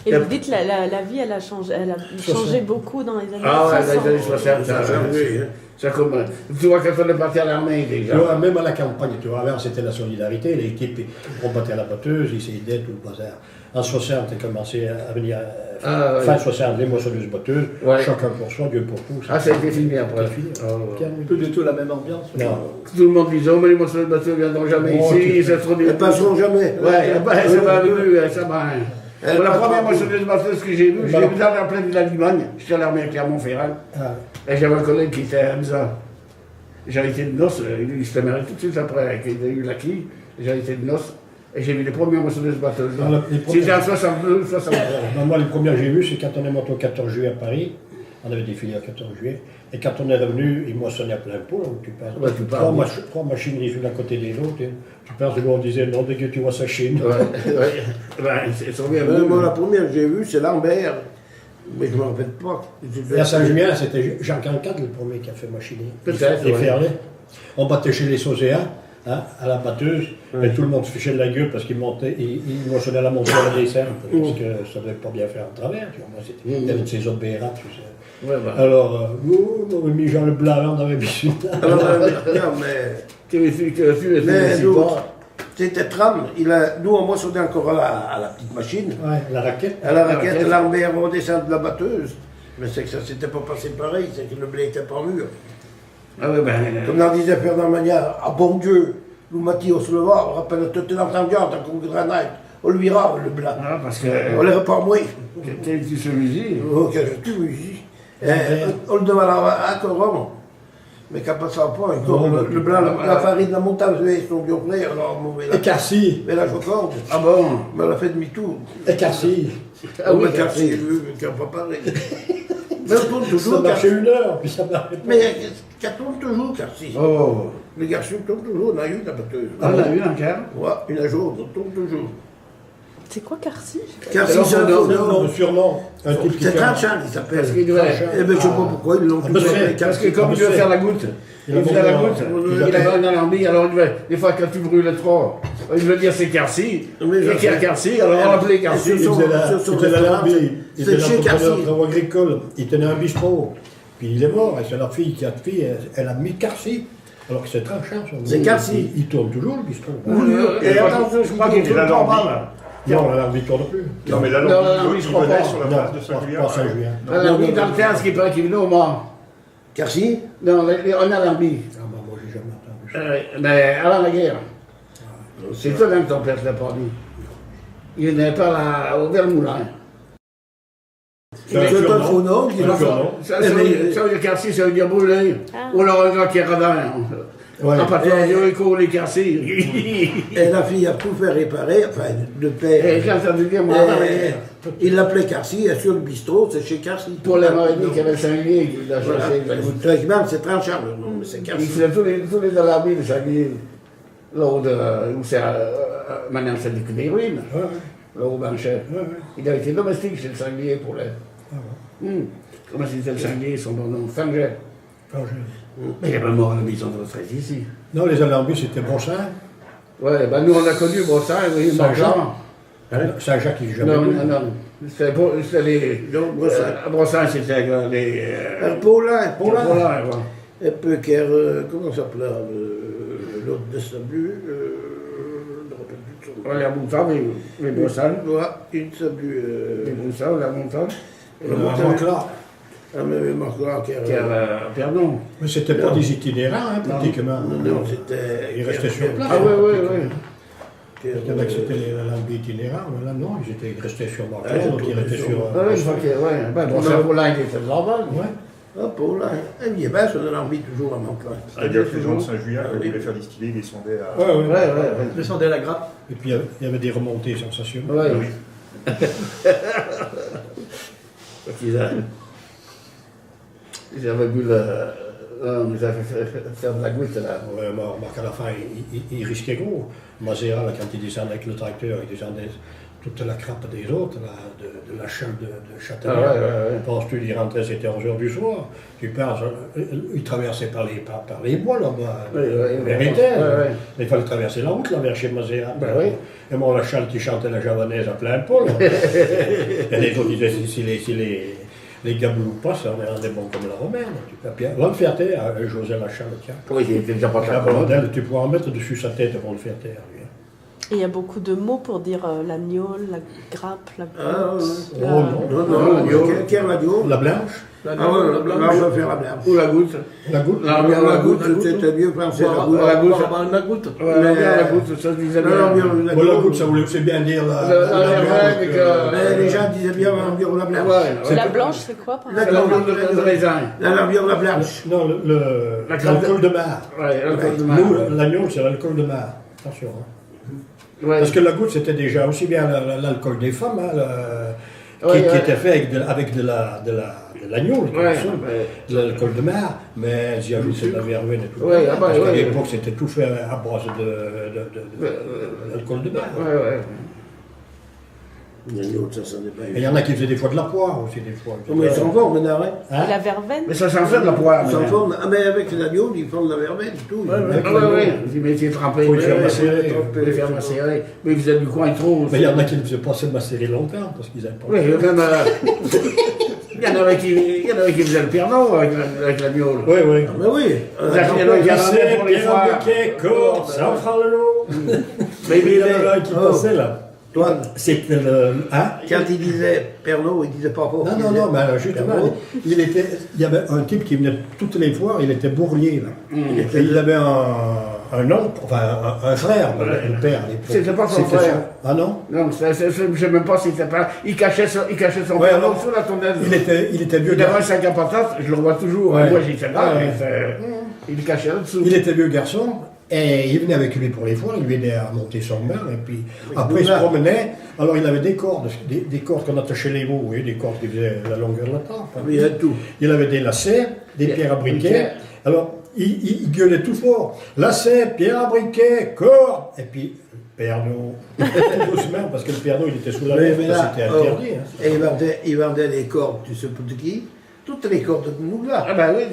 Et vous dites la vie, elle a changé beaucoup dans les années 60. Ah ouais, dans les années 60, ça a changé. Ça comme, tu vois, quand on est parti à l'armée déjà. Tu vois, même à la campagne, tu vois, avant c'était la solidarité, l'équipe, on battait à la batteuse, ils essayaient d'être tout le bazar. En 60, on a commencé à venir, fin 60, les moissonneuses batteuses, chacun pour soi, Dieu pour tous. Ah, ça a été fini après. Plus du tout la même ambiance. Non. Tout le monde disait, oh, mais les moissonneuses batteuses ne viendront jamais ici, ils se seront Elles passeront jamais. Ouais, ça m'a vu, ça m'a. La première moissonneuse batteuse que j'ai vue, je l'ai vue dans la plaine de la Limagne, j'étais à l'armée à Clermont-Ferrand, et j'avais un collègue qui était à Hamza. J'avais été de noces, il s'était marié tout de suite après, il a eu la quille, j'avais été de noces, et j'ai vu les premières moissonneuses batteuses. C'était en 62, 63. Moi, les premières que j'ai vues, c'est quand on est monté au 14 juillet à Paris, on avait défilé au 14 juillet, et quand on est revenu, ils moissonnaient à plein pot, donc tu passes. Trois machines les unes à côté des autres, tu passes de où on disait, non, dès que tu vois sa Chine. Moi, la première que j'ai vue, c'est Lambert. Mais je ne me rappelle pas. Et à Saint-Julien, c'était Jean Cancade le premier qui a fait machiner. Peut-être. Et Ferlet. On battait chez les Sauséens, à la batteuse, et tout le monde se fichait de la gueule parce qu'ils montaient, ils moissonnaient à la montée à la descente, parce que ça ne devait pas bien faire en travers. Tu vois. Moi, il y avait de ces autres bérates, tu sais. Alors, nous, on avait mis Jean le Blanc, on avait mis celui-là. C'était Tram, nous on moissonnait encore à la petite machine. Ouais, la raquette. À la raquette, Lambert redescend de la batteuse. Mais c'est que ça s'était pas passé pareil, c'est que le blé était pas mûr. Comme l'en disait Fernand Magnard, ah bon Dieu, nous Mathieu se leva, on rappelle toute l'entendu en tant que grenade, on lui rend le blanc. Ah, parce que. On les repart moins. Quel tu se musique. Ok, je te musique. On le demande à Coron. Mais qu'à passer pas, le blanc, la farine de la montagne, son vieux frère, alors on et Carcy. Mais la Joconde. Ah bon? Mais elle a fait demi-tour. Et Carcy. Ah oui, Carcy, qui n'a pas parlé. Mais on tourne toujours. Ça marchait 1 heure, puis ça marchait pas. Mais qu'elle tourne toujours, Carcy. Oh. Les garçons tournent toujours, on a eu la batteuse. Ah, on a eu encore? Ouais, une à jour, on tourne toujours. C'est quoi Carcy? Carcy, c'est un non, surnom. C'est Tranchan, il s'appelle. Parce qu'il doit. Eh bien, je ne sais pas pourquoi ils l'ont tous appelé Parce que Carcy. comme il doit faire la goutte, il fait la goutte, il a un alambic, alors des fois quand tu brûles trop, il veut dire c'est Carcy, et qui a Carcy, alors on l'appelait Carcy. Il faisait l'alambic, il était l'entrepreneur de travaux agricoles, il tenait un bistrot, puis il est mort, et c'est leur fille qui a fille, elle a mis Carcy. Alors que c'est Tranchan. C'est Carcy. Il tourne toujours le bistrot. Et attention, je crois qu'il tourne pas mal. Non, l'alambic ne tourne plus. Non, mais l'alambic, il venait sur la place de Saint-Julien. Pas Saint-Julien. L'alambic dans le 15 qui peut venir au mort. Carcy? Non, on a l'alambic. Ah, bah, moi, j'ai jamais entendu ça. Mais avant la guerre. C'est toi même que ton père ne l'a pas dit. Il n'est pas au Vermoulin. C'est un faux nom. Ça veut dire Carcy, ça veut dire brûler. Ou alors un gars qui est radin. En partant il court les Carcy. Et la fille a tout fait réparer, enfin, de père. Et j'ai entendu dire, moi, il l'appelait Carcy, et sur le bistrot, c'est chez Carcy. pour la marinique qui avait Saint-Lié, il a cherché. Théoriquement, c'est Tranchan, non, mais c'est Il Carcy. faisait tous les alarmis de Saint-Lié. Là où c'est maintenant c'est des ruines. Là au Banchet. Il a été domestique chez le Sanglier pour les. Comment c'était le Sanglier, son nom? Fanget. Mais il est pas mort à la maison de retraite ici. Non, les alambics, c'était Brossin. Ouais, ben nous on a connu Brossin, oui, Saint-Jean. Saint-Jacques, il n'est jamais Non, venu. non. C'était les. Brossin, c'était les. Paulin. Paulin, Et peu comment ça s'appelait l'autre de Sablu, je ne me rappelle plus de son nom. la montagne, les Brossin. Une Sablu. Les Brossin, la montagne. Montclar. Ah, mais Montclar qui Pardon. Mais c'était pas des itinérants, hein, pratiquement. Non, c'était. Ils restaient sur place. Ah oui. Il y en a qui c'était les alambics itinérants, mais là non, ils restaient sur Montclar, donc ils restaient sur. Oui, je crois que, ben, Brossin, Paulin, il était de Laval. Ouais. Ah, Paulin. Il est bien, ça donne envie toujours à Montclar. C'est-à-dire que les gens de Saint-Julien, quand ils voulaient faire distiller, ils descendaient à. Ouais. Descendez à la grappe. Et puis il y avait des remontées sensationnelles. Ouais. Oui. Ils avaient bu on nous avait fait faire de la goutte là. Ouais, mais remarque à la fin, il risquait gros. Mazera, là, quand il descendait avec le tracteur, il descendait toute la crape des autres, là, de la challe de Châtelain. Penses-tu d'y rentrer, c'était 11h du soir. Tu passes, il traversait par les bois là-bas, vers Étel. Il fallait traverser la route là, vers chez Mazéa. Et moi, la challe qui chantait la javanaise à plein pot. Et les autres disaient, si les gabeloux passent, on est bon comme la romaine. Va le faire taire, José Lachal, tiens. Oui, il était déjà pas très Tu pourras en mettre dessus sa tête pour le faire taire, lui. Et il y a beaucoup de mots pour dire l'agneau, la grappe, la goutte. Non, quelle agneau? La blanche. La blanche, je vais faire la blanche. Ou la goutte. La goutte. La goutte, c'était mieux français. La goutte. La goutte. La goutte, ça se disait bien. La goutte, ça voulait aussi bien dire la mais les gens disaient bien l'ambiance la blanche. La blanche, c'est quoi par C'est exemple? l'ambiance de raisin. L'ambiance la blanche. Non, l'alcool de mar. Ouais, l'alcool de mar. Nous, l'agneau, c'est l'alcool de mar. Attention. Ouais. Parce que la goutte, c'était déjà aussi bien l'alcool des femmes, qui était fait avec de l'agneau, de l'alcool de mer, mais ils y ajoutaient de la verveine et tout. Parce qu'à l'époque, c'était tout fait à base de l'alcool de mer. L'agneau, ça n'est pas. Et il y en a qui faisaient des fois de la poire aussi, des fois. Mais ils s'en font maintenant, hein. Et la verveine? Mais ça s'en fait de la poire. Ils s'en font, mais avec l'agneau, ils font de la verveine, tout. Ils mettaient trempé. Faut le faire macérer. Les faire macérer. Mais ils faisaient du coin trop. Mais il y en a qui ne faisaient pas se macérer longtemps, parce qu'ils n'avaient pas. Oui, il y en avait qui faisaient le Pernod avec l'agneau. Oui, oui. Mais oui. Il y en avait qui C'est pour les Pierre foires. Briquet, Cordes, ça fera le lot. Mais Il y en avait un qui passait là. Toi, C'était le. Hein? quand il disait Pernod, il disait pas fort. Non, mais justement, il y avait un type qui venait toutes les fois, il était bourrier, là. Et il avait un oncle, enfin un frère, le père à l'époque. C'était pas son frère. Ah non? Non, je ne sais même pas s'il était pas. Il cachait son Ouais, frère alors, sous la tonnelle. Il était vieux Il avait un garçon. sac à patates, je le vois toujours. Ouais. Moi, j'étais là, Ouais. mais il cachait là-dessous. Il était vieux garçon, et il venait avec lui pour les foires, il lui aidait à monter son bain, et puis après il se promenait. Alors il avait des cordes qu'on attachait les veaux, vous voyez, des cordes qui faisaient la longueur de la table. Il y a tout. Il avait des lacets, des pierres à briquet. Alors, il gueulait tout fort. Lacets, pierres à briquet, cordes. Et puis, Pernod. Tout doucement, parce que le Pernod, il était sous la lèvre, c'était interdit. Hein. Et il vendait les cordes, tu sais pour qui? Toutes les cordes de nous là. Ah ben oui,